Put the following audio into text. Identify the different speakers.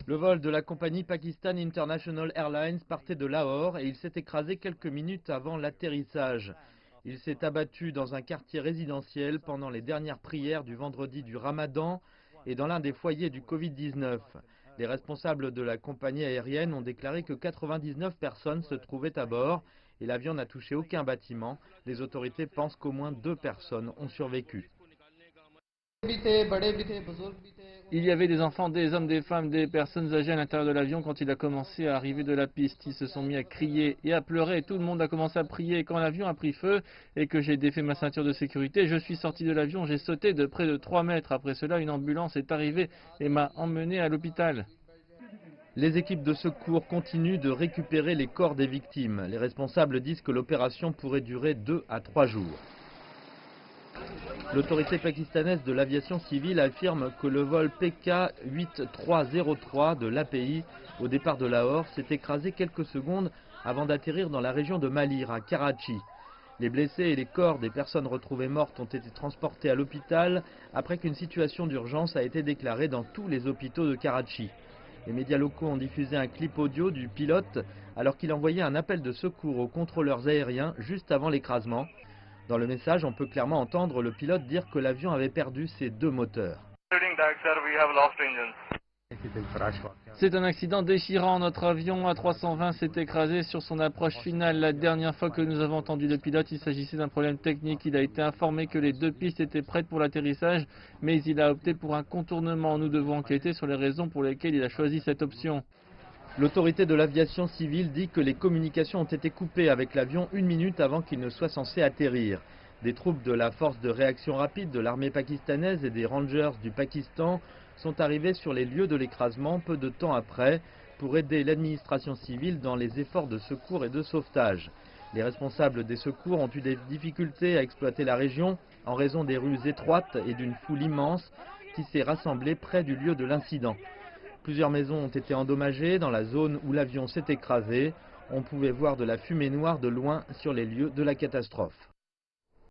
Speaker 1: Le vol de la compagnie Pakistan International Airlines partait de Lahore et il s'est écrasé quelques minutes avant l'atterrissage. Il s'est abattu dans un quartier résidentiel pendant les dernières prières du vendredi du Ramadan et dans l'un des foyers du Covid-19. Les responsables de la compagnie aérienne ont déclaré que 99 personnes se trouvaient à bord et l'avion n'a touché aucun bâtiment. Les autorités pensent qu'au moins 2 personnes ont survécu.
Speaker 2: Il y avait des enfants, des hommes, des femmes, des personnes âgées à l'intérieur de l'avion quand il a commencé à arriver de la piste. Ils se sont mis à crier et à pleurer. Tout le monde a commencé à prier. Quand l'avion a pris feu et que j'ai défait ma ceinture de sécurité, je suis sorti de l'avion. J'ai sauté de près de 3 mètres. Après cela, une ambulance est arrivée et m'a emmené à l'hôpital.
Speaker 1: Les équipes de secours continuent de récupérer les corps des victimes. Les responsables disent que l'opération pourrait durer 2 à 3 jours. L'autorité pakistanaise de l'aviation civile affirme que le vol PK8303 de l'API au départ de Lahore s'est écrasé quelques secondes avant d'atterrir dans la région de Malir, à Karachi. Les blessés et les corps des personnes retrouvées mortes ont été transportés à l'hôpital après qu'une situation d'urgence a été déclarée dans tous les hôpitaux de Karachi. Les médias locaux ont diffusé un clip audio du pilote alors qu'il envoyait un appel de secours aux contrôleurs aériens juste avant l'écrasement. Dans le message, on peut clairement entendre le pilote dire que l'avion avait perdu ses 2 moteurs.
Speaker 2: C'est un accident déchirant. Notre avion A320 s'est écrasé sur son approche finale. La dernière fois que nous avons entendu le pilote, il s'agissait d'un problème technique. Il a été informé que les 2 pistes étaient prêtes pour l'atterrissage, mais il a opté pour un contournement. Nous devons enquêter sur les raisons pour lesquelles il a choisi cette option.
Speaker 1: L'autorité de l'aviation civile dit que les communications ont été coupées avec l'avion 1 minute avant qu'il ne soit censé atterrir. Des troupes de la force de réaction rapide de l'armée pakistanaise et des Rangers du Pakistan sont arrivés sur les lieux de l'écrasement peu de temps après pour aider l'administration civile dans les efforts de secours et de sauvetage. Les responsables des secours ont eu des difficultés à exploiter la région en raison des rues étroites et d'une foule immense qui s'est rassemblée près du lieu de l'incident. Plusieurs maisons ont été endommagées dans la zone où l'avion s'est écrasé. On pouvait voir de la fumée noire de loin sur les lieux de la catastrophe.